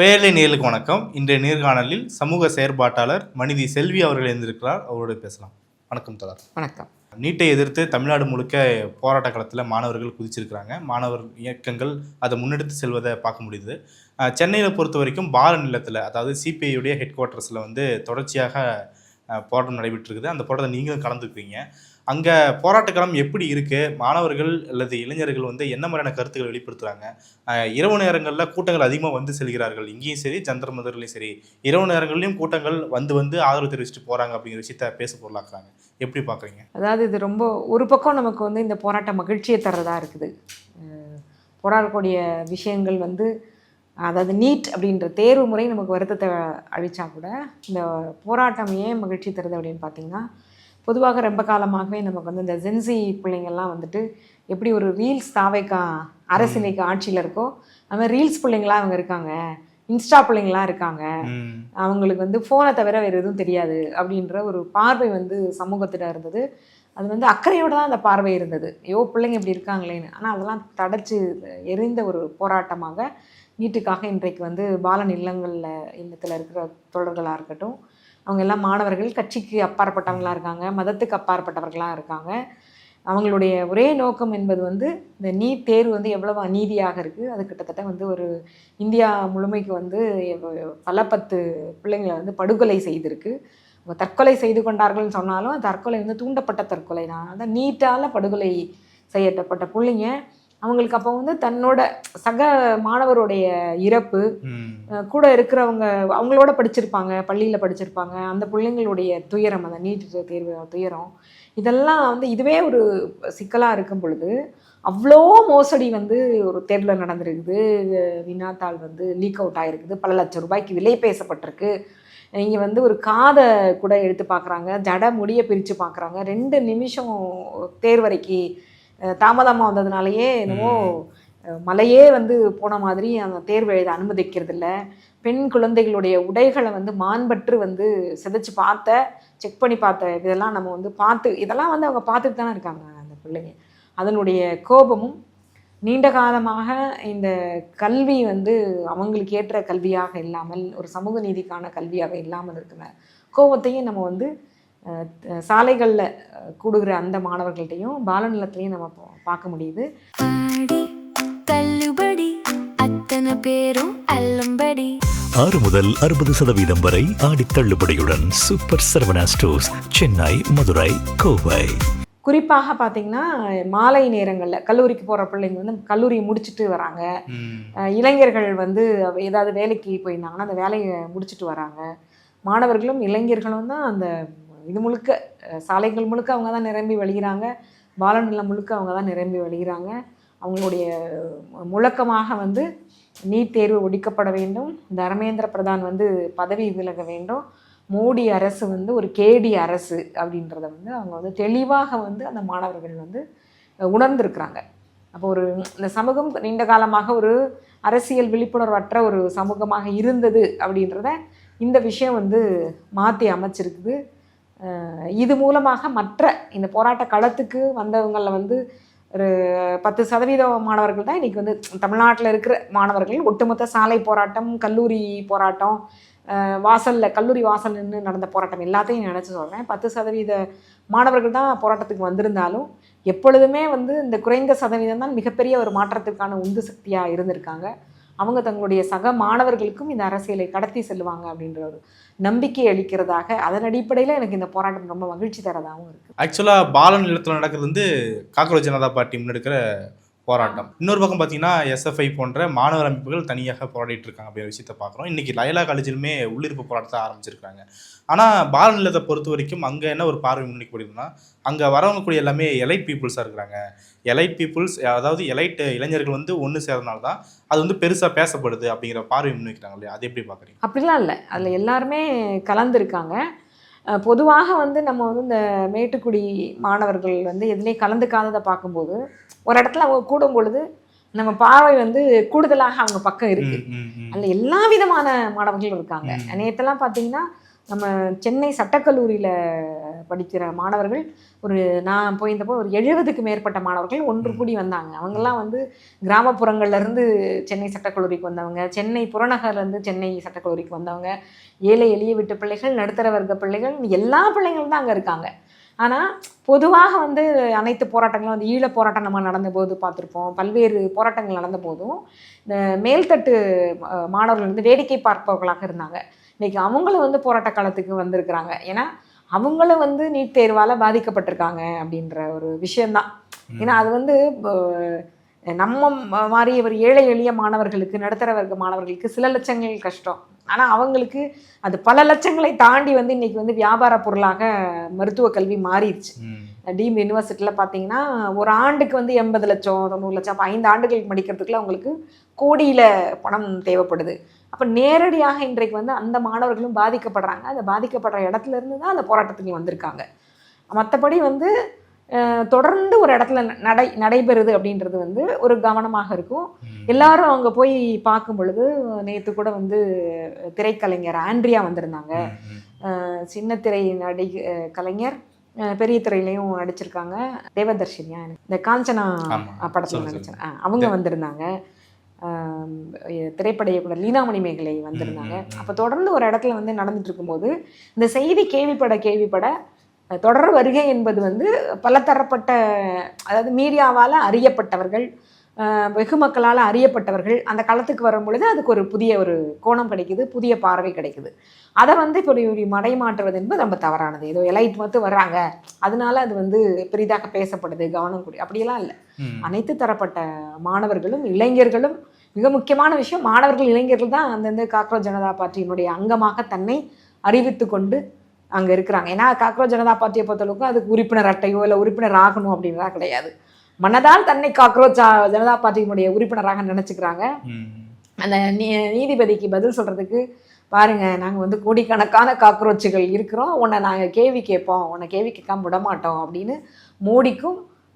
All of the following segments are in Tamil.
பேரலை நேயர்களுக்கு வணக்கம். இன்றைய நேர்காணலில் சமூக செயற்பாட்டாளர் மனிதி செல்வி அவர்கள் இருந்திருக்கிறார். அவரோடு பேசலாம். வணக்கம் தோழர். வணக்கம். நீட்டை எதிர்த்து தமிழ்நாடு முழுக்க போராட்ட காலத்தில் மாணவர்கள் குதிச்சிருக்கிறாங்க. மாணவர் இயக்கங்கள் அதை முன்னெடுத்து செல்வதை பார்க்க முடியுது. சென்னையில் பொறுத்த வரைக்கும் பால நிலத்தில், அதாவது சிபிஐயுடைய ஹெட் குவார்ட்டர்ஸில் தொடர்ச்சியாக போராட்டம் நடைபெற்றிருக்குது. அந்த போராட்டத்தை நீங்களும் கலந்துக்குவீங்க. அங்கே போராட்டக்களம் எப்படி இருக்குது? மாணவர்கள் அல்லது இளைஞர்கள் என்ன மாதிரியான கருத்துக்களை வெளிப்படுத்துகிறாங்க? இரவு நேரங்களில் கூட்டங்கள் அதிகமாக செல்கிறார்கள். இங்கேயும் சரி, ஜந்தர் மந்தர்லையும் சரி, இரவு நேரங்கள்லையும் கூட்டங்கள் வந்து ஆதரவு தெரிவிச்சுட்டு போகிறாங்க அப்படிங்கிற விஷயத்த பேச பொருளாக்குறாங்க. எப்படி பார்க்குறீங்க? அதாவது இது ரொம்ப ஒரு பக்கம் நமக்கு இந்த போராட்டம் மகிழ்ச்சியை தர்றதா இருக்குது. போராடக்கூடிய விஷயங்கள் அதாவது நீட் அப்படின்ற தேர்வு முறை நமக்கு வருத்தத்தை அழிச்சா கூட இந்த போராட்டம் ஏன் மகிழ்ச்சி தருது அப்படின்னு பார்த்தீங்கன்னா, பொதுவாக ரொம்ப காலமாகவே நமக்கு இந்த ஜென்சி பிள்ளைங்கள்லாம் எப்படி ஒரு ரீல்ஸ் தாவைக்கா அரசியலைக்கு ஆட்சியில் இருக்கோ அது மாதிரி ரீல்ஸ் பிள்ளைங்களாம் அவங்க இருக்காங்க, இன்ஸ்டா பிள்ளைங்களாம் இருக்காங்க, அவங்களுக்கு ஃபோனை தவிர வேறு எதுவும் தெரியாது அப்படின்ற ஒரு பார்வை சமூகத்தில் இருந்தது. அது அக்கறையோடு தான் அந்த பார்வை இருந்தது. ஐயோ பிள்ளைங்க இப்படி இருக்காங்களேன்னு. ஆனால் அதெல்லாம் தடைச்சு எரிந்த ஒரு போராட்டமாக நீட்டுக்காக இன்றைக்கு பாலன் இல்லத்தில் இருக்கிற தோழர்களாக இருக்கட்டும், அவங்க எல்லாம் மாணவர்கள், கட்சிக்கு அப்பாற்பட்டவங்களாக இருக்காங்க, மதத்துக்கு அப்பாற்பட்டவர்களாக இருக்காங்க. அவங்களுடைய ஒரே நோக்கம் என்பது இந்த நீட் தேர்வு எவ்வளவு அநீதியாக இருக்குது. அது கிட்டத்தட்ட ஒரு இந்தியா முழுமைக்கு பல 10 பிள்ளைங்களை படுகொலை செய்திருக்கு. அவங்க தற்கொலை செய்து கொண்டார்கள்னு சொன்னாலும் தற்கொலை தூண்டப்பட்ட தற்கொலை தான். அதான் நீட்டால் படுகொலை செய்யப்பட்ட பிள்ளைங்க. அவங்களுக்கு அப்போ தன்னோட சக மாணவருடைய இறப்பு, கூட இருக்கிறவங்க அவங்களோட படிச்சிருப்பாங்க, பள்ளியில் படிச்சிருப்பாங்க, அந்த பிள்ளைங்களுடைய துயரம், அந்த நீட் தேர்வு துயரம், இதெல்லாம் இதுவே ஒரு சிக்கலாக இருக்கும் பொழுது அவ்வளோ மோசடி ஒரு தேர்வில் நடந்திருக்குது. வினாத்தாள் லீக் அவுட் ஆகிருக்குது, பல லட்சம் ரூபாய்க்கு விலை பேசப்பட்டிருக்கு. இங்கே ஒரு காதை கூட எடுத்து பார்க்குறாங்க, ஜட முடியை பிரித்து பார்க்குறாங்க. 2 நிமிஷம் தேர்வறைக்கு தாமதமாக வந்ததுனாலேயே என்னவோ மலையே போன மாதிரி அந்த தேர்வு எழுத அனுமதிக்கிறது இல்லை. பெண் குழந்தைகளுடைய உடைகளை மாண்பற்று சிதைச்சு செக் பண்ணி பார்த்த இதெல்லாம் நம்ம பார்த்து, இதெல்லாம் அவங்க பார்த்துட்டு தானே இருக்காங்க அந்த பிள்ளைங்க. அதனுடைய கோபமும் நீண்ட காலமாக இந்த கல்வி அவங்களுக்கு ஏற்ற கல்வியாக இல்லாமல், ஒரு சமூக நீதிக்கான கல்வியாக இல்லாமல் இருக்கிற கோபத்தையும் நம்ம சாலைகளில் கூடுகிற அந்த மாணவர்கள்ட்டையும் பாலநிலத்திலையும் நம்ம பார்க்க முடியுது. பேரும் 6 முதல் 60% வரை ஆடி தள்ளுபடியுடன் சூப்பர் சரவணா ஸ்டோர்ஸ், சென்னை, மதுரை, கோவை. குறிப்பாக பார்த்தீங்கன்னா மாலை நேரங்களில் கல்லூரிக்கு போகிற பிள்ளைங்க கல்லூரி முடிச்சுட்டு வராங்க. இளைஞர்கள் ஏதாவது வேலைக்கு போயிருந்தாங்கன்னா அந்த வேலையை முடிச்சுட்டு வராங்க. மாணவர்களும் இளைஞர்களும் தான் அந்த இது முழுக்க, சாலைகள் முழுக்க அவங்க தான் நிரம்பி வழிகிறாங்க, பாலநிலம் முழுக்க அவங்க தான் நிரம்பி வழிகிறாங்க. அவங்களுடைய முழக்கமாக நீட் தேர்வு ஒழிக்கப்பட வேண்டும், தர்மேந்திர பிரதான் பதவி விலக வேண்டும், மோடி அரசு ஒரு கேடி அரசு அப்படின்றத அவங்க தெளிவாக அந்த மாணவர்கள் உணர்ந்திருக்கிறாங்க. அப்போ இந்த சமூகம் நீண்ட காலமாக ஒரு அரசியல் விழிப்புணர்வற்ற ஒரு சமூகமாக இருந்தது அப்படின்றத இந்த விஷயம் மாற்றி அமைச்சிருக்குது. இது மூலமாக மற்ற இந்த போராட்ட களத்துக்கு வந்தவங்களில் ஒரு 10% மாணவர்கள் தான் இன்றைக்கி தமிழ்நாட்டில் இருக்கிற மாணவர்கள். ஒட்டுமொத்த சாலை போராட்டம், கல்லூரி போராட்டம், கல்லூரி வாசல் நின்று நடந்த போராட்டம் எல்லாத்தையும் நினச்சி சொல்கிறேன். 10% மாணவர்கள் தான் போராட்டத்துக்கு வந்திருந்தாலும் எப்பொழுதுமே இந்த குறைந்த சதவீதம் தான் மிகப்பெரிய ஒரு மாற்றத்திற்கான உந்து சக்தியாக இருந்திருக்காங்க. அவங்க தங்களுடைய சக மாணவர்களுக்கும் இந்த அரசியலை கடத்தி செல்லுவாங்க அப்படின்ற ஒரு நம்பிக்கை அளிக்கிறதாக, அதன் அடிப்படையில் எனக்கு இந்த போராட்டம் ரொம்ப மகிழ்ச்சி தரதாகவும் இருக்குது. ஆக்சுவலாக பாலன் நிலத்தில் நடக்கிறது காக்ரோச் ஜனதா பார்ட்டி முன்னெடுக்கிற போராட்டம். இன்னொரு பக்கம் பார்த்தீங்கன்னா எஸ்எஃப்ஐ போன்ற மாணவர் அமைப்புகள் தனியாக போராடிட்டு இருக்காங்க அப்படிங்கிற விஷயத்தை பார்க்குறோம். இன்றைக்கி லயலா காலேஜிலுமே உள்ளிருப்பு போராட்டத்தை ஆரம்பிச்சிருக்காங்க. ஆனால் பால நிலத்தை பொறுத்த வரைக்கும் அங்கே என்ன ஒரு பார்வை முன்னிக்கப்படுதுன்னா, அங்கே வரவங்க கூட எல்லாமே எலைட் பீப்புள்ஸாக இருக்கிறாங்க. எலைட் பீப்புள்ஸ், அதாவது எலைட் இளைஞர்கள் ஒன்று சேர்றதுனால தான் அது பெருசாக பேசப்படுது அப்படிங்கிற பார்வை முன்வைக்கிறாங்க இல்லையா? அது எப்படி பார்க்குறீங்க? அப்படிலாம் இல்லை, அதில் எல்லாருமே கலந்துருக்காங்க. பொதுவாக நம்ம இந்த மேட்டுக்குடி மாணவர்கள் எதுலேயும் கலந்துக்காததை பார்க்கும்போது ஒரு இடத்துல அவங்க கூடும் பொழுது நம்ம பார்வை கூடுதலாக அவங்க பக்கம் இருக்கு. அதில் எல்லா விதமான மாணவர்களும் இருக்காங்க. நேற்றெல்லாம் பார்த்தீங்கன்னா நம்ம சென்னை சட்டக்கல்லூரியில் படிக்கிற மாணவர்கள் நான் போயிருந்தப்போ ஒரு 70க்கு மேற்பட்ட மாணவர்கள் ஒன்று கூடி வந்தாங்க. அவங்கெல்லாம் வந்து கிராமப்புறங்கள்லேருந்து சென்னை சட்டக்கல்லூரிக்கு வந்தவங்க, சென்னை புறநகர்லேருந்து சென்னை சட்டக்கல்லூரிக்கு வந்தவங்க, ஏழை எளிய வீட்டு பிள்ளைகள், நடுத்தர வர்க்க பிள்ளைகள், எல்லா பிள்ளைங்களும் தான் அங்கே இருக்காங்க. ஆனால் பொதுவாக வந்து அனைத்து போராட்டங்களும் வந்து ஈழப் போராட்டம் நம்ம நடந்தபோது பார்த்துருப்போம், பல்வேறு போராட்டங்கள் நடந்த போதும் இந்த மேல்தட்டு மாணவர்கள் வந்து வேடிக்கை பார்ப்பவர்களாக இருந்தாங்க. இன்றைக்கி அவங்களும் வந்து போராட்ட காலத்துக்கு வந்திருக்கிறாங்க. ஏன்னா அவங்களும் வந்து நீட் தேர்வால் பாதிக்கப்பட்டிருக்காங்க அப்படின்ற ஒரு விஷயந்தான். ஏன்னா அது வந்து நம்ம மாதிரி ஒரு ஏழை எளிய மாணவர்களுக்கு, நடுத்தர வர்க்க மாணவர்களுக்கு சில லட்சங்கள் கஷ்டம். ஆனால் அவங்களுக்கு அது பல லட்சங்களை தாண்டி வந்து இன்றைக்கி வந்து வியாபார பொருளாக மருத்துவ கல்வி மாறிடுச்சு. டீம்டு யூனிவர்சிட்டியில் பார்த்தீங்கன்னா ஒரு ஆண்டுக்கு வந்து 80 லட்சம் 90 லட்சம், அப்போ 5 ஆண்டுகளுக்கு படிக்கிறதுக்குள்ள அவங்களுக்கு கோடியில் பணம் தேவைப்படுது. அப்போ நேரடியாக இன்றைக்கு வந்து அந்த மாணவர்களும் பாதிக்கப்படுறாங்க. அந்த பாதிக்கப்படுற இடத்துல இருந்து தான் அந்த போராட்டத்துக்கு வந்திருக்காங்க. மற்றபடி வந்து தொடர்ந்து ஒரு இடத்துல நடைபெறுது அப்படின்றது வந்து ஒரு கவனமாக இருக்கும். எல்லாரும் அங்கே போய் பார்க்கும் பொழுது நேற்று கூட வந்து திரைக்கலைஞர் ஆண்ட்ரியா வந்திருந்தாங்க. சின்ன திரை கலைஞர், பெரிய திரையிலையும் நடிச்சிருக்காங்க. தேவதர்ஷினியா, இந்த காஞ்சனா படத்தில் நடிச்சேன், அவங்க வந்திருந்தாங்க. திரைப்பட இயக்குனர் லீனாமணி மேகலை வந்திருந்தாங்க. அப்போ தொடர்ந்து ஒரு இடத்துல வந்து நடந்துட்டு இருக்கும்போது இந்த செய்தி கேள்விப்பட தொடர் வருகை என்பது வந்து பலதரப்பட்ட, அதாவது மீடியாவால் அறியப்பட்டவர்கள், வெகு மக்களால் அறியப்பட்டவர்கள் அந்த களத்துக்கு வரும் பொழுது அதுக்கு ஒரு புதிய ஒரு கோணம் கிடைக்குது, புதிய பார்வை கிடைக்குது. அதை வந்து இப்போ ஒரு மடைமாற்றுவது என்பது ரொம்ப தவறானது. ஏதோ எலைட் மட்டும் வர்றாங்க அதனால அது வந்து பெரிதாக பேசப்படுது, கவனம் கூடி, அப்படியெல்லாம் இல்லை. அனைத்து தரப்பட்ட மாணவர்களும் இளைஞர்களும், மிக முக்கியமான விஷயம் மாணவர்கள் இளைஞர்கள் தான் அந்தந்த காக்ரோச் ஜனதா பார்ட்டியினுடைய அங்கமாக தன்னை அறிவித்து கொண்டு அங்கே இருக்கிறாங்க. ஏன்னா காக்ரோச் ஜனதா பார்ட்டியை பொறுத்தளவுக்கு அதுக்கு உறுப்பினர் அட்டையோ இல்லை உறுப்பினர் ஆகணும் அப்படின்றதா கிடையாது. மனதால் தன்னை காக்ரோச் ஜனதா பார்ட்டியினுடைய உறுப்பினராக நினச்சிக்கிறாங்க. அந்த நீதிபதிக்கு பதில் சொல்கிறதுக்கு பாருங்க, நாங்கள் வந்து கோடிக்கணக்கான காக்ரோச்சுகள் இருக்கிறோம், உன்னை நாங்கள் கேள்வி கேட்போம், உன்னை கேள்வி கேட்காம விட மாட்டோம் அப்படின்னு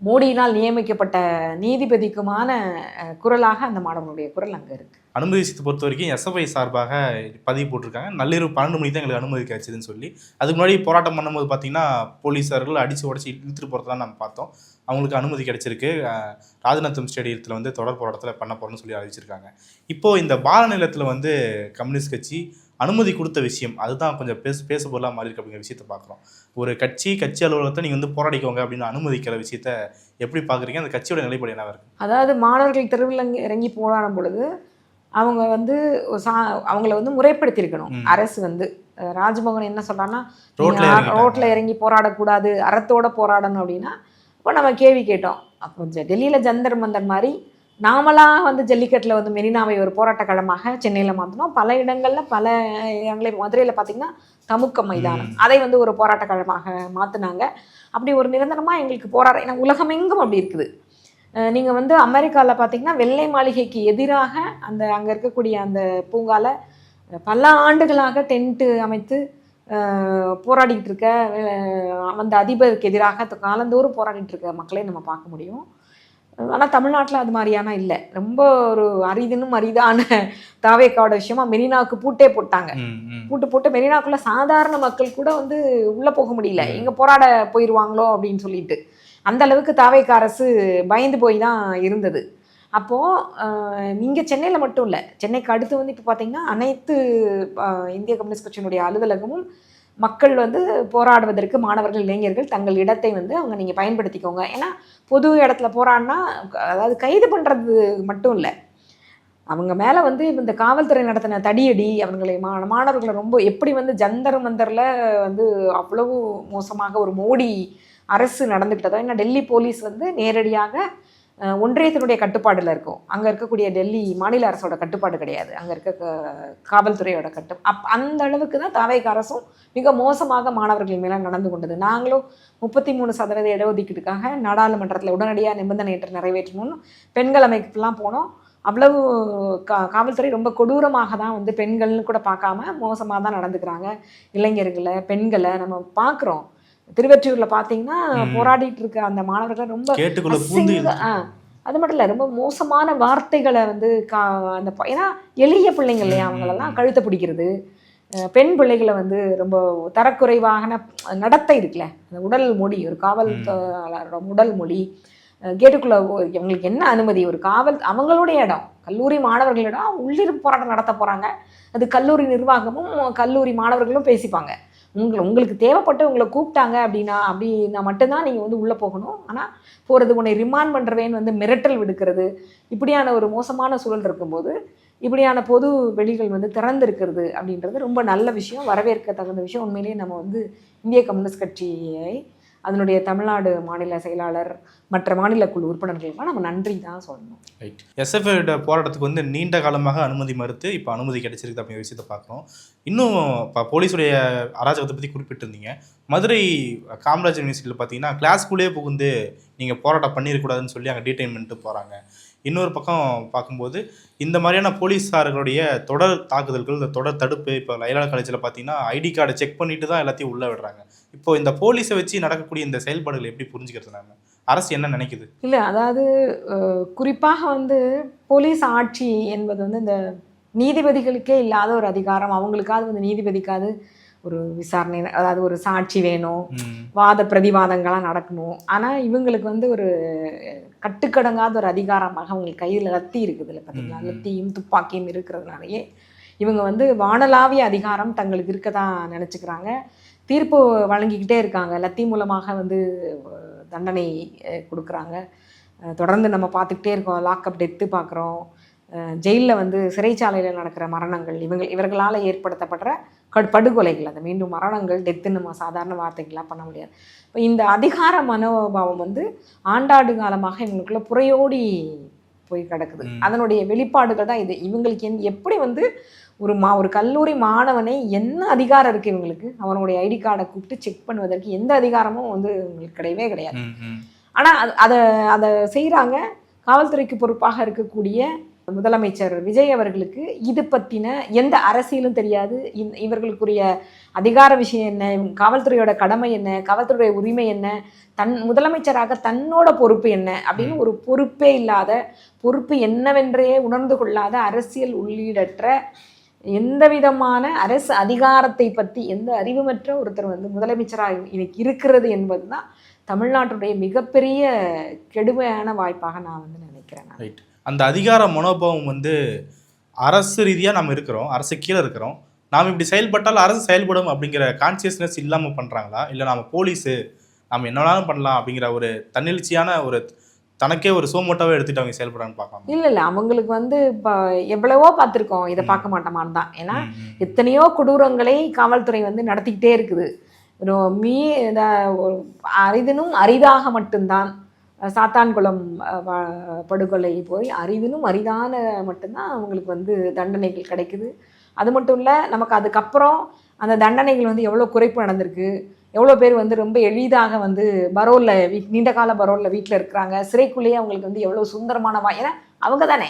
மோடியினால் நியமிக்கப்பட்ட நீதிபதிக்குமான குரலாக அந்த மாணவனுடைய குரல் அங்கே இருக்குது. அனுமதி விஷயத்தை பொறுத்த வரைக்கும் எஸ்எஃப்ஐ சார்பாக பதிவு போட்டிருக்காங்க. நள்ளிரவு 12 மணிக்கு தான் எங்களுக்கு அனுமதி கிடைச்சதுன்னு சொல்லி. அதுக்கு முன்னாடி போராட்டம் பண்ணும்போது பார்த்தீங்கன்னா போலீஸார்கள் அடித்து உடச்சி இழுத்துட்டு போகிறதெல்லாம் நம்ம பார்த்தோம். அவங்களுக்கு அனுமதி கிடைச்சிருக்கு. ராஜநாதம் ஸ்டேடியத்தில் வந்து தொடர் போராட்டத்தில் பண்ண போகிறோன்னு சொல்லி அறிவிச்சிருக்காங்க. இப்போது இந்த பால நிலத்தில் வந்து கம்யூனிஸ்ட் கட்சி அனுமதி கொடுத்த விஷயம் அதுதான் கொஞ்சம் பேச பொருளாக மாறி இருக்கு அப்படிங்கிற விஷயத்தை பார்க்குறோம். ஒரு கட்சி அலுவலகத்தை நீங்கள் வந்து போராடிக்கோங்க அப்படின்னு அனுமதிக்கிற விஷயத்த எப்படி பார்க்குறீங்க? அந்த கட்சியோட நிலைப்பாடு என்னவாக இருக்குது? அதாவது மாணவர்கள் தெருவில் இறங்கி போராடும் பொழுது அவங்க வந்து அவங்கள வந்து முறைப்படுத்தியிருக்கணும். அரசு வந்து ராஜ்மோகன் என்ன சொல்கிறான்னா, ரோட்டில் இறங்கி போராடக்கூடாது, அறத்தோடு போராடணும் அப்படின்னா, இப்போ நம்ம கேள்வி கேட்டோம். அப்போ டெல்லியில் ஜந்தர் மந்தர் மாதிரி நாமளாக வந்து ஜல்லிக்கட்டில் வந்து மெரினாவை ஒரு போராட்ட களமாக சென்னையில் மாற்றினோம். பல இடங்களில் மதுரையில் பார்த்திங்கன்னா தமுக்க மைதானம் அதை வந்து ஒரு போராட்ட களமாக மாற்றினாங்க. அப்படி ஒரு நிரந்தரமாக எங்களுக்கு ஏன்னா உலகமெங்கும் அப்படி இருக்குது. நீங்கள் வந்து அமெரிக்காவில் பார்த்திங்கன்னா வெள்ளை மாளிகைக்கு எதிராக அங்கே இருக்கக்கூடிய அந்த பூங்காவில் பல ஆண்டுகளாக டென்ட்டு அமைத்து போராடிக்கிட்டு இருக்க அந்த அதிபருக்கு எதிராக காலந்தோறும் போராடிட்டு இருக்க மக்களை நம்ம பார்க்க முடியும். ஆனால் தமிழ்நாட்டில் அது மாதிரியான இல்லை. ரொம்ப ஒரு அரிதான தாவேக்காவோட விஷயமா மெரினாவுக்கு பூட்டே போட்டாங்க. போட்டு மெரினாக்குள்ளே சாதாரண மக்கள் கூட வந்து உள்ளே போக முடியல, எங்கே போராட போயிடுவாங்களோ அப்படின்னு சொல்லிட்டு. அந்த அளவுக்கு தாவேக்கா அரசு பயந்து போய் தான் இருந்தது. அப்போது இங்கே சென்னையில் மட்டும் இல்லை, சென்னைக்கு அடுத்து வந்து இப்போ பார்த்திங்கன்னா அனைத்து இந்திய கம்யூனிஸ்ட் கட்சியினுடைய அலுவலகமும் மக்கள் வந்து போராடுவதற்கு மாணவர்கள் இளைஞர்கள் தங்கள் இடத்தை வந்து அவங்க நீங்கள் பயன்படுத்திக்கோங்க. ஏன்னா பொது இடத்துல போராடினா அதாவது கைது பண்ணுறது மட்டும் இல்லை, அவங்க மேலே வந்து இந்த காவல்துறை நடத்தின தடியடி அவங்களை மாணவர்களை ரொம்ப எப்படி வந்து ஜந்தர் மந்தரில் வந்து அவ்வளவு மோசமாக ஒரு மோடி அரசு நடந்துக்கிட்டதோ. ஏன்னா டெல்லி போலீஸ் வந்து நேரடியாக ஒன்றியத்தினுடைய கட்டுப்பாடில் இருக்கும். அங்கே இருக்கக்கூடிய டெல்லி மாநில அரசோட கட்டுப்பாடு கிடையாது, அங்கே இருக்க காவல்துறையோட அந்த அளவுக்கு தான் தாவேக்கா அரசும் மிக மோசமாக மாணவர்கள் மேலே நடந்து கொண்டது. நாங்களும் 33% இடஒதுக்கீட்டுக்காக நாடாளுமன்றத்தில் உடனடியாக நிபந்தனையற்ற நிறைவேற்றணும்னு பெண்கள் அமைப்புலாம் போனோம். அவ்வளவு காவல்துறை ரொம்ப கொடூரமாக தான் வந்து பெண்கள்னு கூட பார்க்காம மோசமாக தான் நடந்துக்கிறாங்க. இளைஞர்களை பெண்களை நம்ம பார்க்குறோம். திருவெற்றியூரில் பார்த்தீங்கன்னா போராடிட்டு இருக்க அந்த மாணவர்கள் ரொம்ப அது மட்டும் இல்லை, ரொம்ப மோசமான வார்த்தைகளை வந்து அந்த ஏன்னா எளிய பிள்ளைங்க இல்லையா, அவங்களெல்லாம் கழுத்தை பிடிக்கிறது, பெண் பிள்ளைகளை வந்து ரொம்ப தரக்குறைவான நடத்தை இருக்குல்ல, அந்த உடல் மொழி, ஒரு காவல் உடல் மொழி, கேட்டுக்குள்ள இவங்களுக்கு என்ன அனுமதி, ஒரு காவல் அவங்களுடைய இடம், கல்லூரி மாணவர்களிடம் உள்ளிருப்பு போராட்டம் நடத்த போகிறாங்க. அது கல்லூரி நிர்வாகமும் கல்லூரி மாணவர்களும் பேசிப்பாங்க. உங்களுக்கு தேவைப்பட்டு உங்களை கூப்பிட்டாங்க அப்படின்னா மட்டும்தான் நீங்கள் வந்து உள்ளே போகணும். ஆனால் போகிறது உன்னை ரிமாண்ட் பண்ணுறவேன்னு வந்து மிரட்டல் விடுக்கிறது, இப்படியான ஒரு மோசமான சூழல் இருக்கும்போது இப்படியான பொது வெளிகள் வந்து திறந்திருக்கிறது அப்படின்றது ரொம்ப நல்ல விஷயம், வரவேற்க தகுந்த விஷயம். உண்மையிலேயே நம்ம வந்து இந்திய கம்யூனிஸ்ட் கட்சியை, அதனுடைய தமிழ்நாடு மாநில செயலாளர், மற்ற மாநில குழு உறுப்பினர்களுக்கெல்லாம் நம்ம நன்றி தான் சொல்லணும். ரைட். எஸ்எஃப்ஐயோட போராட்டத்துக்கு வந்து நீண்ட காலமாக அனுமதி மறுத்து இப்போ அனுமதி கிடைச்சிருக்கு அப்படிங்கிற விஷயத்தை பார்க்குறோம். இன்னும் இப்போ போலீஸுடைய அராஜகத்தை பற்றி குறிப்பிட்டிருந்தீங்க. மதுரை காமராஜர் யூனிவர்சிட்டியில் பார்த்தீங்கன்னா கிளாஸ்குள்ளேயே புகுந்து நீங்கள் போராட்டம் பண்ணியிருக்கூடாதுன்னு சொல்லி அங்கே டீடைன் பண்ணிட்டு போகிறாங்க. இன்னொரு பக்கம் பார்க்கும்போது இந்த மாதிரியான போலீஸார்களுடைய தொடர் தாக்குதல்கள், இந்த தொடர் தடுப்பு, இப்போ லயோலா காலேஜில் பார்த்தீங்கன்னா ஐடி கார்டை செக் பண்ணிட்டு தான் எல்லாத்தையும் உள்ளே விடுறாங்க. இப்போ இந்த போலீஸை வச்சு நடக்கக்கூடிய இந்த செயல்பாடுகள் எப்படி புரிஞ்சுக்கிறது? நாம அரசு என்ன நினைக்குது? இல்லை, அதாவது குறிப்பாக வந்து போலீஸ் ஆட்சி என்பது வந்து இந்த நீதிபதிகளுக்கே இல்லாத ஒரு அதிகாரம். அவங்களுக்காவது வந்து நீதிபதிக்காவது ஒரு விசாரணை, அதாவது ஒரு சாட்சி வேணும், வாத பிரதிவாதங்கள்லாம் நடக்கணும். ஆனால் இவங்களுக்கு வந்து ஒரு கட்டுக்கடங்காத ஒரு அதிகாரமாக அவங்களுக்கு கையில் லத்தி இருக்குது இல்லை பார்த்தீங்களா, லத்தியும் துப்பாக்கியும் இருக்கிறதுனாலேயே இவங்க வந்து வானளாவிய அதிகாரம் தங்களுக்கு இருக்க தான் நினச்சிக்கிறாங்க. தீர்ப்பு வழங்கிக்கிட்டே இருக்காங்க, லத்தி மூலமாக வந்து தண்டனை கொடுக்குறாங்க. தொடர்ந்து நம்ம பார்த்துக்கிட்டே இருக்கோம், லாக்அப் டெத்து பார்க்குறோம், ஜெயிலில் வந்து சிறைச்சாலையில் நடக்கிற மரணங்கள், இவர்களால் ஏற்படுத்தப்படுற படுகொலைகள், அதை மீண்டும் மரணங்கள், டெத்துன்னு நம்ம சாதாரண வார்த்தைகளாக பண்ண முடியாது. இப்போ இந்த அதிகார மனோபாவம் வந்து ஆண்டாண்டு காலமாக இவங்களுக்குள்ள புறையோடி போய் கிடக்குது. அதனுடைய வெளிப்பாடுகள் தான் இது. இவங்களுக்கு எப்படி வந்து ஒரு கல்லூரி மாணவனை என்ன அதிகாரம் இருக்குது இவங்களுக்கு? அவனுடைய ஐடி கார்டை கூப்பிட்டு செக் பண்ணுவதற்கு எந்த அதிகாரமும் வந்து இவங்களுக்கு கிடையவே கிடையாது. ஆனால் அதை செய்கிறாங்க. காவல்துறைக்கு பொறுப்பாக இருக்கக்கூடிய முதலமைச்சர் விஜய் அவர்களுக்கு இது பற்றின எந்த அரசியலும் தெரியாது. இவர்களுக்குரிய அதிகார விஷயம் என்ன, காவல்துறையோட கடமை என்ன, காவல்துறையோட உரிமை என்ன, முதலமைச்சராக தன்னோட பொறுப்பு என்ன அப்படின்னு ஒரு பொறுப்பே இல்லாத, பொறுப்பு என்னவென்றே உணர்ந்து கொள்ளாத, அரசியல் உள்ளீடற்ற, எந்த விதமான அரசு அதிகாரத்தை பற்றி எந்த அறிவுமற்ற ஒருத்தர் வந்து முதலமைச்சராக இன்னைக்கு இருக்கிறது என்பது தான் தமிழ்நாட்டுடைய மிகப்பெரிய கெடுமையான வாய்ப்பாக நான் வந்து நினைக்கிறேன். ரைட். அந்த அதிகார மனோபாவம் வந்து அரசு ரீதியாக நம்ம இருக்கிறோம், அரசு கீழே இருக்கிறோம், நாம் இப்படி செயல்பட்டால் அரசு செயல்படும் அப்படிங்கிற கான்சியஸ்னஸ் இல்லாமல் பண்ணுறாங்களா, இல்லை நம்ம போலீஸு நம்ம என்ன வேணாலும் பண்ணலாம் அப்படிங்கிற ஒரு தன்னெழுச்சியான ஒரு தனக்கே ஒரு சோமோட்டாவே எடுத்துட்டு அவங்க செயல்படுறாங்கன்னு பார்க்கலாம்? இல்லை, அவங்களுக்கு வந்து இப்போ எவ்வளவோ பார்த்துருக்கோம், இதை பார்க்க மாட்டோமான்னு தான். ஏன்னா எத்தனையோ கொடூரங்களை காவல்துறை வந்து நடத்திக்கிட்டே இருக்குது. அரிதினும் அரிதாக மட்டும்தான் சாத்தான்குளம் படுகொலை போய் அரிதினும் அரிதான மட்டும்தான் அவங்களுக்கு வந்து தண்டனைகள் கிடைக்குது. அது மட்டும் இல்லை, நமக்கு அதுக்கப்புறம் அந்த தண்டனைகள் வந்து எவ்வளோ குறைப்பு நடந்திருக்கு, எவ்வளோ பேர் வந்து ரொம்ப எளிதாக வந்து பரோலில் நீண்ட கால பரோலில் வீட்டில் இருக்கிறாங்க. சிறைக்குள்ளேயே அவங்களுக்கு வந்து எவ்வளோ சுந்தரமான ஏன்னா அவங்க தானே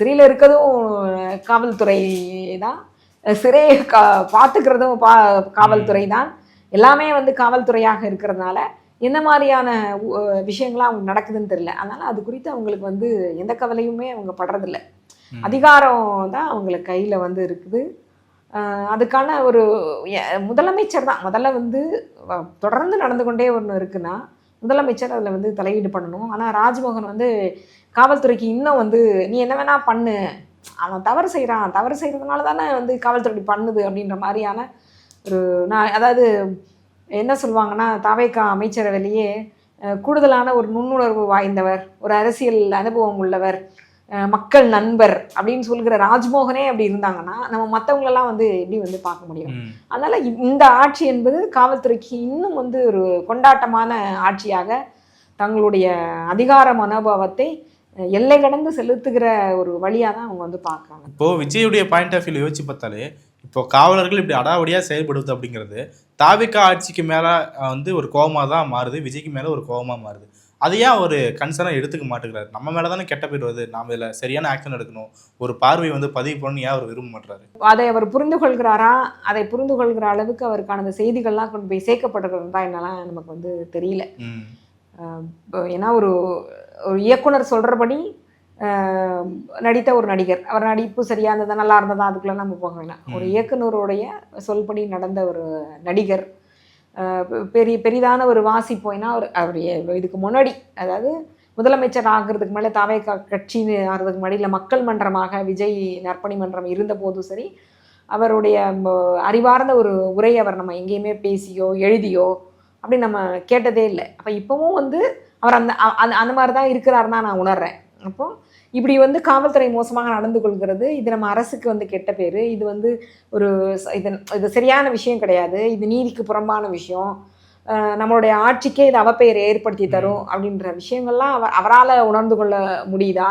சிறையில் இருக்கிறதும் காவல்துறை தான், சிறையை பார்த்துக்கிறதும் காவல்துறை தான், எல்லாமே வந்து காவல்துறையாக இருக்கிறதுனால என்ன மாதிரியான விஷயங்கள்லாம் அவங்க நடக்குதுன்னு தெரியல. அதனால் அது குறித்து அவங்களுக்கு வந்து எந்த கவலையுமே அவங்க படுறதில்ல. அதிகாரம் தான் அவங்களுக்கு கையில் வந்து இருக்குது. அதுக்கான ஒரு முதலமைச்சர் தான் முதல்ல வந்து தொடர்ந்து நடந்து கொண்டே ஒன்று இருக்குன்னா முதலமைச்சர் அதில் வந்து தலையீடு பண்ணணும். ஆனால் ராஜ்மோகன் வந்து காவல்துறைக்கு இன்னும் வந்து நீ என்ன வேணா பண்ணு, அவன் தவறு செய்கிறதுனால தானே வந்து காவல்துறை பண்ணுது அப்படின்ற மாதிரியான ஒரு அதாவது என்ன சொல்லுவாங்கன்னா, தாவேகா அமைச்சரவையிலேயே கூடுதலான ஒரு நுண்ணுணர்வு வாய்ந்தவர், ஒரு அரசியல் அனுபவம் உள்ளவர், மக்கள் நண்பர் அப்படின்னு சொல்கிற ராஜ்மோகனே அப்படி இருந்தாங்கன்னா நம்ம மற்றவங்களெல்லாம் வந்து எப்படி வந்து பார்க்க முடியும்? அதனால் இந்த ஆட்சி என்பது காவல்துறைக்கு இன்னும் வந்து ஒரு கொண்டாட்டமான ஆட்சியாக தங்களுடைய அதிகார மனோபாவத்தை எல்லை கடந்து செலுத்துகிற ஒரு வழியாக தான் அவங்க வந்து பார்க்குறாங்க. இப்போது விஜயுடைய பாயிண்ட் ஆஃப் வியூ யோசிச்சு பார்த்தாலே இப்போ காவலர்கள் இப்படி அடாவடியாக செயல்படுவது அப்படிங்கிறது தாவேகா ஆட்சிக்கு மேலே வந்து ஒரு கோபமாக தான் மாறுது, விஜய்க்கு மேலே ஒரு கோபமாக மாறுது. அதையே ஒரு கன்சர்னாக எடுத்துக்க மாட்டேங்கிறாரு. நம்ம மேலே தானே கெட்ட பேர் வருது, நாம் இதில் சரியான ஆக்ஷன் எடுக்கணும், ஒரு பார்வை வந்து பதிவு பண்ணணும், ஏன் அவர் விரும்ப மாட்டாரு? அதை அவர் புரிந்து கொள்கிறாரா? அதை புரிந்து கொள்கிற அளவுக்கு அவருக்கான அந்த செய்திகள்லாம் கொண்டு போய் சேர்க்கப்படுறது தான் என்னெல்லாம் நமக்கு வந்து தெரியல. ஏன்னா ஒரு இயக்குனர் சொல்கிறபடி நடித்த ஒரு நடிகர். அவர் நடிப்பு சரியாக இருந்ததா நல்லா இருந்ததா அதுக்குள்ளே நம்ம போக வேணாம். ஒரு இயக்குனருடைய சொல்படி நடந்த ஒரு நடிகர். பெரிதான ஒரு வாசிப்போய்னா அவர் இதுக்கு முன்னாடி, அதாவது முதலமைச்சர் ஆகிறதுக்கு முன்னாடி, தாவேகா கட்சின்னு ஆகிறதுக்கு முன்னாடி, இல்லை மக்கள் மன்றமாக விஜய் நற்பணி மன்றம் இருந்தபோதும் சரி, அவருடைய அறிவார்ந்த ஒரு உரை அவர் நம்ம எங்கேயுமே பேசியோ எழுதியோ அப்படி நம்ம கேட்டதே இல்லை. அப்போ இப்போவும் அவர் அந்த மாதிரி தான் இருக்கிறாருன்னு தான் நான் உணர்றேன். அப்போது இப்படி காவல்துறை மோசமாக நடந்து கொள்கிறது, இது நம்ம அரசுக்கு கெட்ட பேர். இது ஒரு இது சரியான விஷயம் கிடையாது. இது நீதிக்கு புறம்பான விஷயம். நம்மளுடைய ஆட்சிக்கே இது அவப்பெயரை ஏற்படுத்தி தரும் அப்படின்ற விஷயங்கள்லாம் அவரால் உணர்ந்து கொள்ள முடியுதா,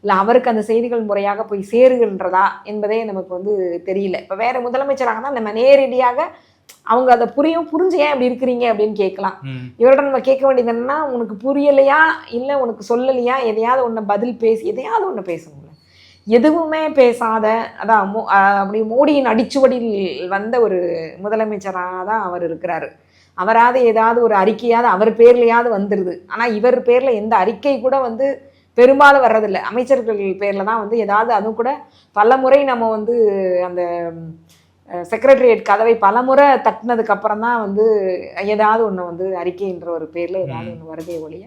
இல்லை அவருக்கு அந்த செய்திகள் முறையாக போய் சேருகின்றதா என்பதே நமக்கு தெரியல. இப்போ வேறு முதலமைச்சராக தான் நம்ம நேரடியாக அவங்க அதை புரிஞ்சு ஏன் அப்படி இருக்கிறீங்க அப்படின்னு கேட்கலாம். இவரோட நம்ம கேட்க வேண்டியது என்னன்னா, உனக்கு புரியலையா, இல்லை உனக்கு சொல்லலையா, எதையாவது ஒன்று பதில் பேசி எதையாவது ஒன்று பேசணும்ல. எதுவுமே பேசாத, அதான் அப்படி மோடியின் அடிச்சுவடியில் வந்த ஒரு முதலமைச்சராக தான் அவர் இருக்கிறாரு. அவராவது ஏதாவது ஒரு அறிக்கையாவது அவர் பேர்லையாவது வந்துடுது. ஆனால் இவர் பேரில் எந்த அறிக்கை கூட பெரும்பாலும் வர்றதில்லை. அமைச்சர்கள் பேரில் தான் ஏதாவது, அதுவும் கூட பல முறை நம்ம அந்த செக்ரட்டரியேட் கதவை பலமுறை தட்டினதுக்கு அப்புறம் தான் ஏதாவது ஒன்று அறிக்கைன்ற ஒரு பேரில் ஏதாவது ஒன்று வருதே ஒழிய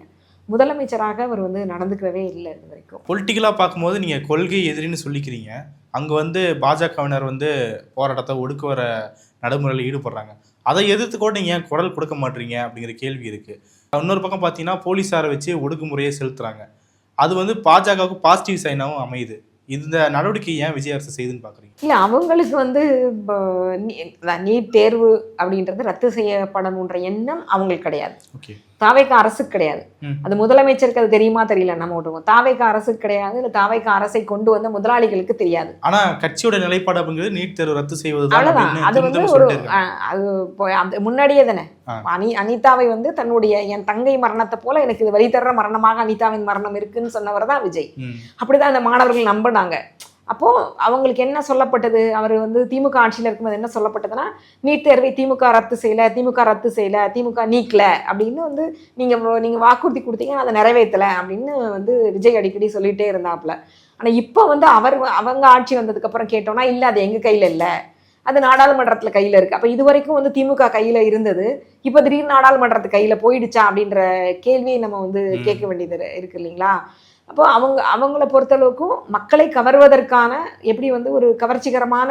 முதலமைச்சராக அவர் நடந்துக்கவே இல்லை இது வரைக்கும். பொலிட்டிக்கலாக பார்க்கும்போது நீங்கள் கொள்கை எதிரின்னு சொல்லிக்கிறீங்க. அங்கே பாஜகவினர் போராட்டத்தை ஒடுக்க வர நடைமுறையில் ஈடுபடுறாங்க. அதை எதிர்த்து கூட நீங்கள் ஏன் குரல் கொடுக்க மாட்டீங்க அப்படிங்கிற கேள்வி இருக்குது. இன்னொரு பக்கம் பார்த்தீங்கன்னா போலீஸாரை வச்சு ஒடுக்குமுறையை செலுத்துகிறாங்க. அது பாஜகவுக்கு பாசிட்டிவ் சைனாகவும் அமையுது. இந்த நடவடிக்கை ஏன் விஜய் அரசு செய்துன்னு பார்க்குறீங்க? இல்லை, அவங்களுக்கு நீட் தேர்வு அப்படின்றது ரத்து செய்யப்படணுன்ற எண்ணம் அவங்களுக்கு கிடையாது. ஓகே, தாவேகா அரசுக்கு கிடையாது. அது முதலமைச்சருக்கு அது தெரியுமா தெரியல, நம்ம விட்டுருவோம். தாவேகா அரசுக்கு கிடையாது, இல்லை தாவேகா அரசை கொண்டு வந்த முதலாளிகளுக்கு தெரியாது. ஆனா கட்சியோட நிலைப்பாடு அப்படிங்கிறது நீட் தேர்வு ரத்து செய்வது. அவ்வளவுதான். அது ஒரு அது முன்னாடியே தானே அனிதாவை தன்னுடைய என் தங்கை மரணத்தை போல எனக்கு இது வழி தர்ற மரணமாக அனிதாவின் மரணம் இருக்குன்னு சொன்னவர் தான் விஜய். அப்படிதான் அந்த மாணவர்கள் நம்பினாங்க. அப்போது அவங்களுக்கு என்ன சொல்லப்பட்டது, அவர் திமுக ஆட்சியில் இருக்கும்போது என்ன சொல்லப்பட்டதுன்னா, நீட் தேர்வை திமுக ரத்து செய்யலை, திமுக நீக்கல அப்படின்னு நீங்கள் வாக்குறுதி கொடுத்தீங்க, அதை நிறைவேற்றலை அப்படின்னு விஜய் அடிக்கடி சொல்லிகிட்டே இருந்தாப்புல. ஆனால் இப்போ அவங்க ஆட்சி வந்ததுக்கப்புறம் கேட்டோம்னா, இல்லை அது எங்கள் கையில் இல்லை, அது நாடாளுமன்றத்தில் கையில் இருக்குது. அப்போ இது வரைக்கும் திமுக கையில் இருந்தது, இப்போ திடீர்னு நாடாளுமன்றத்து கையில் போயிடுச்சா அப்படின்ற கேள்வியை நம்ம கேட்க வேண்டியது இருக்குது இல்லைங்களா? அப்போ அவங்கள பொறுத்தளவுக்கும் மக்களை கவர்வதற்கான எப்படி ஒரு கவர்ச்சிகரமான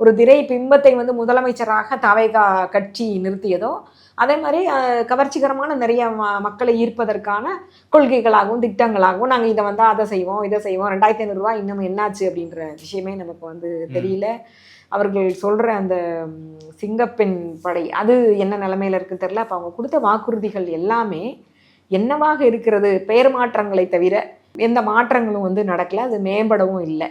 ஒரு திரை பிம்பத்தை முதலமைச்சராக தாவேகா கட்சி நிறுத்தியதோ, அதே மாதிரி கவர்ச்சிகரமான நிறைய மக்களை ஈர்ப்பதற்கான கொள்கைகளாகவும் திட்டங்களாகவும் நாங்கள் இதை அதை செய்வோம், இதை செய்வோம், 2500 ரூபா இன்னும் என்னாச்சு அப்படின்ற விஷயமே நமக்கு தெரியல. அவர்கள் சொல்கிற அந்த சிங்கப்பெண் படை அது என்ன நிலைமையில் இருக்குன்னு தெரியல. அப்போ அவங்க கொடுத்த வாக்குறுதிகள் எல்லாமே என்னவாக இருக்கிறது, பெயர் மாற்றங்களை தவிர எந்த மாற்றங்களும் நடக்கலை, அது மேம்படவும் இல்லை.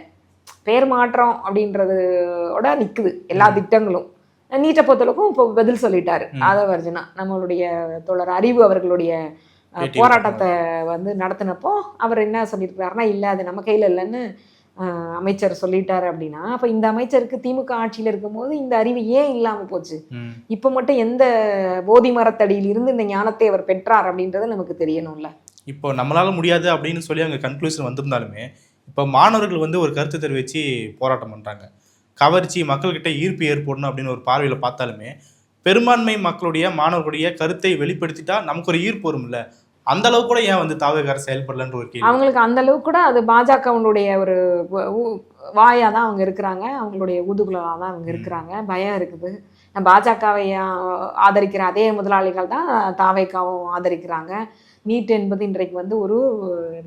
பெயர் மாற்றம் அப்படின்றதோட நிற்குது எல்லா திட்டங்களும். நீட்டை பொறுத்தளவுக்கும் இப்போ பதில் சொல்லிட்டாரு ஆதவர்ஜுனா. நம்மளுடைய தோழர் அறிவு அவர்களுடைய போராட்டத்தை நடத்தினப்போ அவர் என்ன சொல்லியிருக்கிறாருன்னா, இல்லை அது நம்ம கையில் இல்லைன்னு அமைச்சர் சொல்லிட்டாரு அப்படின்னா, அப்போ இந்த அமைச்சருக்கு திமுக ஆட்சியில் இருக்கும்போது இந்த அறிவு ஏன் இல்லாமல் போச்சு? இப்போ மட்டும் எந்த போதி மரத்தடியில் இருந்து இந்த ஞானத்தை அவர் பெற்றார் அப்படின்றது நமக்கு தெரியணும்ல. இப்போ நம்மளால முடியாது அப்படின்னு சொல்லி அவங்க கன்க்ளூஷன் வந்திருந்தாலுமே, இப்போ மாணவர்கள் ஒரு கருத்து தெரிவித்து போராட்டம் பண்ணுறாங்க. கவர்ச்சி மக்கள்கிட்ட ஈர்ப்பு ஏற்படணும் அப்படின்னு ஒரு பார்வையில் பார்த்தாலுமே, பெரும்பான்மை மக்களுடைய மாணவர்களுடைய கருத்தை வெளிப்படுத்திட்டா நமக்கு ஒரு ஈர்ப்பு வரும் இல்லை? அந்த அளவுக்கு கூட ஏன் தாவேகா செயல்படலன்ற ஒரு கேள்வி. அவங்களுக்கு அந்த அளவுக்கு கூட அது பாஜகவுடைய ஒரு வாயாக தான் அவங்க இருக்கிறாங்க, அவங்களுடைய ஊதுகுழலாக தான் அவங்க இருக்கிறாங்க. பயம் இருக்குது. பாஜகவை ஆதரிக்கிற அதே முதலாளிகள் தான் தாவேகாவும் ஆதரிக்கிறாங்க. நீட் என்பது இன்றைக்கு ஒரு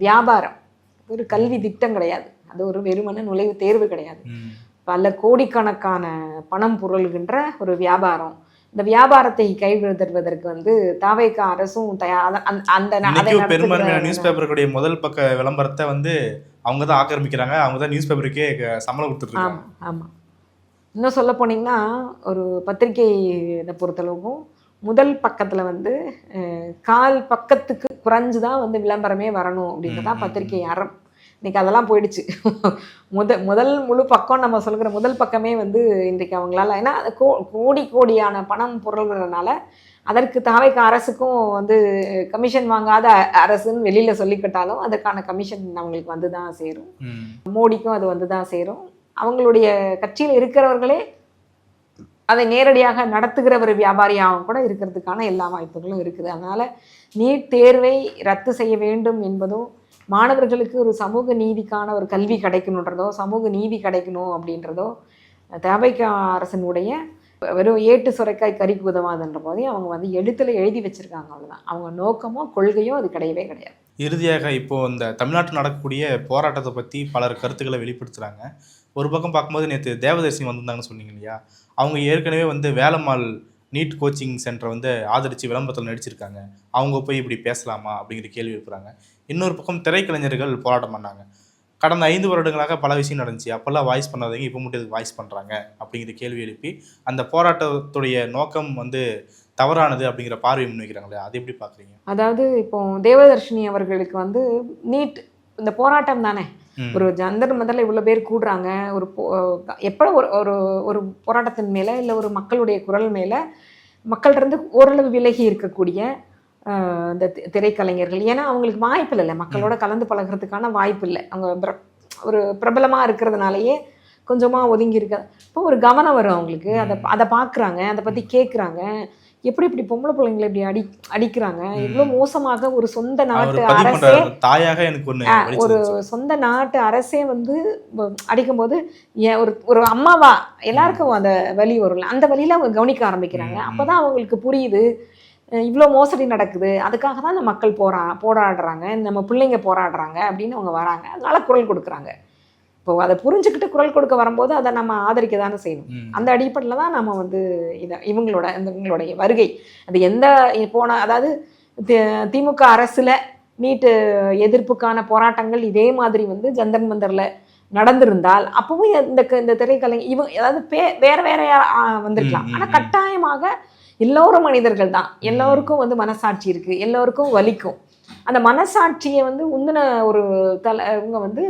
வியாபாரம், ஒரு கல்வி திட்டம் கிடையாது, அது ஒரு வெறுமன நுழைவுத் தேர்வு கிடையாது. பல கோடிக்கணக்கான பணம் புரள்கின்ற ஒரு வியாபாரம். இந்த வியாபாரத்தை கைவிடுவதற்கு தாவேகா அரசும் பெரும்பான்மையான நியூஸ் பேப்பருடைய முதல் பக்க விளம்பரத்தை அவங்க தான் ஆக்கிரமிக்கிறாங்க, அவங்க தான் நியூஸ் பேப்பருக்கே சம்பளம் கொடுத்துட்ருக்காங்க. ஆமாம். இன்னும் சொல்ல போனீங்கன்னா, ஒரு பத்திரிகையை பொறுத்தளவுக்கும் முதல் பக்கத்தில் கால் பக்கத்துக்கு குறைஞ்சு தான் விளம்பரமே வரணும் அப்படின்றதான் பத்திரிகை அறம். இன்றைக்கி அதெல்லாம் போயிடுச்சு. முதல் முழு பக்கம் நம்ம சொல்கிற முதல் பக்கமே வந்து இன்றைக்கு அவங்களால, ஏன்னா கோடி கோடியான பணம் பொருள்கிறதுனால அதற்கு தாவேக அரசுக்கும் வந்து கமிஷன் வாங்காத அரசுன்னு வெளியில் சொல்லிக்கிட்டாலும் அதற்கான கமிஷன் அவங்களுக்கு வந்து தான் சேரும். மோடிக்கும் அது வந்து தான் சேரும். அவங்களுடைய கட்சியில் இருக்கிறவர்களே அதை நேரடியாக நடத்துகிற ஒரு வியாபாரியாகவும் கூட இருக்கிறதுக்கான எல்லா வாய்ப்புகளும் இருக்குது. அதனால் நீட் தேர்வை ரத்து செய்ய வேண்டும் என்பதோ, மாணவர்களுக்கு ஒரு சமூக நீதிக்கான ஒரு கல்வி கிடைக்கணுன்றதோ, சமூக நீதி கிடைக்கணும் அப்படின்றதோ தவேக அரசினுடைய வெறும் ஏட்டு சுரைக்காய் கறிக்கு உதவாதுன்ற போதே அவங்க வந்து எழுதி வச்சுருக்காங்க. அவ்வளோதான். அவங்க நோக்கமோ கொள்கையோ அது கிடையவே கிடையாது. இறுதியாக இப்போது இந்த தமிழ்நாட்டில் நடக்கக்கூடிய போராட்டத்தை பற்றி பலர் கருத்துக்களை வெளிப்படுத்துகிறாங்க. ஒரு பக்கம் பார்க்கும்போது நேற்று தேவதர்சி வந்திருந்தாங்கன்னு சொன்னீங்க இல்லையா, அவங்க ஏற்கனவே வந்து வேலம்மாள் நீட் கோச்சிங் சென்டரை வந்து ஆதரித்து விளம்பரத்தில் நடிச்சிருக்காங்க. அவங்க போய் இப்படி பேசலாமா அப்படிங்கிற கேள்வி எழுப்புறாங்க. இன்னொரு பக்கம் திரைக்கலைஞர்கள் போராட்டம் பண்ணாங்க. கடந்த 5 வருடங்களாக பல விஷயம் நடந்துச்சு, அப்போல்லாம் வாய்ஸ் பண்ணாதவங்க இப்போ மட்டும் இதுக்கு வாய்ஸ் பண்ணுறாங்க அப்படிங்கிற கேள்வி எழுப்பி அந்த போராட்டத்துடைய நோக்கம் வந்து தவறானது அப்படிங்கிற பார்வை முன்வைக்கிறாங்களே, அதை எப்படி பார்க்குறீங்க? அதாவது இப்போ தேவதர்ஷினி அவர்களுக்கு வந்து நீட் இந்த போராட்டம் தானே, ஒரு ஜந்தர் மந்தரில் இவ்வளோ பேர் கூடுறாங்க, ஒரு எப்போ ஒரு ஒரு போராட்டத்தின் மேலே இல்லை ஒரு மக்களுடைய குரல் மேலே மக்கள்கிட்ட ஓரளவு விலகி இருக்கக்கூடிய இந்த திரைக்கலைஞர்கள், ஏன்னா அவங்களுக்கு வாய்ப்பு இல்லை, மக்களோட கலந்து பழகிறதுக்கான வாய்ப்பு இல்லை, அவங்க ஒரு பிரபலமாக இருக்கிறதுனாலயே கொஞ்சமாக ஒதுங்கி இருக்க. இப்போ ஒரு கவனம் வரும் அவங்களுக்கு, அதை பார்க்குறாங்க, அதை பற்றி கேட்குறாங்க. எப்படி இப்படி பொம்பளை பிள்ளைங்களை இப்படி அடிக்கிறாங்க, இவ்வளோ மோசமாக ஒரு சொந்த நாட்டு அரசே, தாயாக எனக்கு ஒரு சொந்த நாட்டு அரசே வந்து அடிக்கும்போது ஒரு அம்மாவா எல்லாருக்கும் அந்த வலி வரும்ல, அந்த வழியில் அவங்க கவனிக்க ஆரம்பிக்கிறாங்க. அப்போ தான் அவங்களுக்கு புரியுது இவ்வளோ மோசடி நடக்குது, அதுக்காக தான் இந்த மக்கள் போராடுறாங்க, நம்ம பிள்ளைங்க போராடுறாங்க அப்படின்னு அவங்க வராங்க. அதனால குரல் கொடுக்குறாங்க. இப்போ அதை புரிஞ்சுக்கிட்டு குரல் கொடுக்க வரும்போது அதை நம்ம ஆதரிக்க தானே செய்யணும். அந்த அடிப்படையில் தான் நம்ம வந்து இவங்களுடைய வருகை அது எந்த அதாவது திமுக அரசில் நீட்டு எதிர்ப்புக்கான போராட்டங்கள் இதே மாதிரி வந்து ஜந்தர் மந்தரில் நடந்திருந்தால் அப்பவும் இந்த திரைக்கலை அதாவது வேற வந்திருக்கலாம். ஆனால் கட்டாயமாக எல்லோரும் மனிதர்கள் தான், எல்லோருக்கும் வந்து மனசாட்சி இருக்குது, எல்லோருக்கும் வலிக்கும். அந்த மனசாட்சியை வந்து உந்தின ஒரு இவங்க வந்து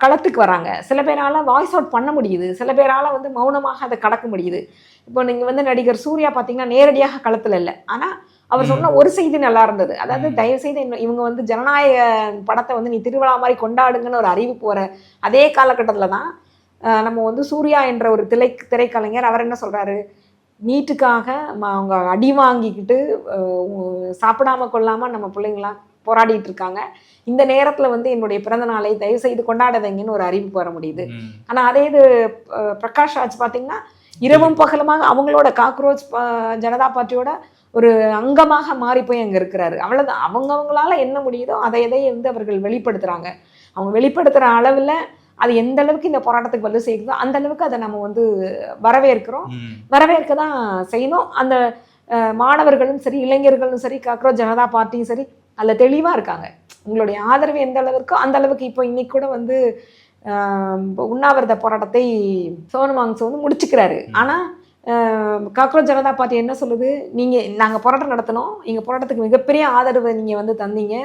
களத்துக்கு வராங்க. சில பேரால் வாய்ஸ் அவுட் பண்ண முடியுது, சில பேரால் வந்து மௌனமாக அதை கடக்க முடியுது. இப்போ நீங்கள் வந்து நடிகர் சூர்யா பார்த்தீங்கன்னா நேரடியாக களத்தில் இல்லை, ஆனால் அவர் சொன்ன ஒரு செய்தி நல்லா இருந்தது. அதாவது தயவுசெய்து இவங்க வந்து ஜனநாயக படத்தை வந்து நீ திருவிழா மாதிரி கொண்டாடுங்கன்னு ஒரு அறிவிப்பு வர அதே காலகட்டத்தில் தான் நம்ம வந்து சூர்யா என்ற ஒரு திரைக்கலைஞர் அவர் என்ன சொல்கிறாரு, நீட்டுக்காக அவங்க அடி வாங்கிக்கிட்டு சாப்பிடாம கொள்ளாமல் நம்ம பிள்ளைங்களாம் போராடிட்டு இருக்காங்க. இந்த நேரத்தில் வந்து என்னுடைய பிறந்த நாளை தயவு செய்து கொண்டாடாதீங்கன்னு ஒரு அறிவிப்பு வர முடியுது. ஆனால் அதே இது பிரகாஷ் ராஜ் பார்த்தீங்கன்னா இரவும் பகலுமாக அவங்களோட காக்ரோச் ஜனதா பார்ட்டியோட ஒரு அங்கமாக மாறி போய் அங்கே இருக்கிறாரு. அவ்வளோதான். அவங்களால என்ன முடியுதோ அதை வந்து அவர்கள் வெளிப்படுத்துகிறாங்க. அவங்க வெளிப்படுத்துகிற அளவில் அது எந்த அளவுக்கு இந்த போராட்டத்துக்கு வலு செய்யுதோ அந்த அளவுக்கு அதை நம்ம வந்து வரவேற்க தான் செய்யணும். அந்த மாணவர்களும் சரி, இளைஞர்களும் சரி, காக்ரோச் ஜனதா பார்ட்டியும் சரி அதில் தெளிவாக இருக்காங்க. உங்களுடைய ஆதரவு எந்த அளவுக்கோ அந்த அளவுக்கு. இப்போ இன்னைக்கு கூட வந்து உண்ணாவிரத போராட்டத்தை சோனு வாங்சு வந்து முடிச்சுக்கிறாரு. ஆனால் காக்ரோச் ஜனதா பார்ட்டி என்ன சொல்லுது, நாங்கள் போராட்டம் நடத்தினோம், எங்கள் போராட்டத்துக்கு மிகப்பெரிய ஆதரவை நீங்கள் வந்து தந்தீங்க,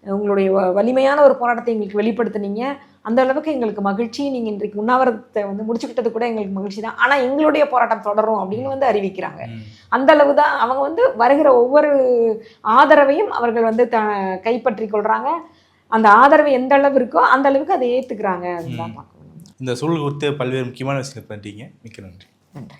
உங்களுடைய வலிமையான ஒரு போராட்டத்தை எங்களுக்கு வெளிப்படுத்தினீங்க, அந்த அளவுக்கு எங்களுக்கு மகிழ்ச்சி, நீங்கள் இன்றைக்கு உண்ணாவிரதத்தை வந்து முடிச்சுக்கிட்டது கூட எங்களுக்கு மகிழ்ச்சி தான், ஆனால் எங்களுடைய போராட்டம் தொடரும் அப்படின்னு வந்து அறிவிக்கிறாங்க. அந்த அளவு தான் அவங்க வந்து வருகிற ஒவ்வொரு ஆதரவையும் அவர்கள் வந்து கைப்பற்றி கொள்கிறாங்க. அந்த ஆதரவு எந்த அளவு இருக்கோ அந்த அளவுக்கு அதை ஏற்றுக்கிறாங்க. அதுதான் பார்க்கணும். இந்த சூழல் குறித்து பல்வேறு முக்கியமான விஷயங்கள் பண்ணிட்டீங்க. மிக்க நன்றி. நன்றி.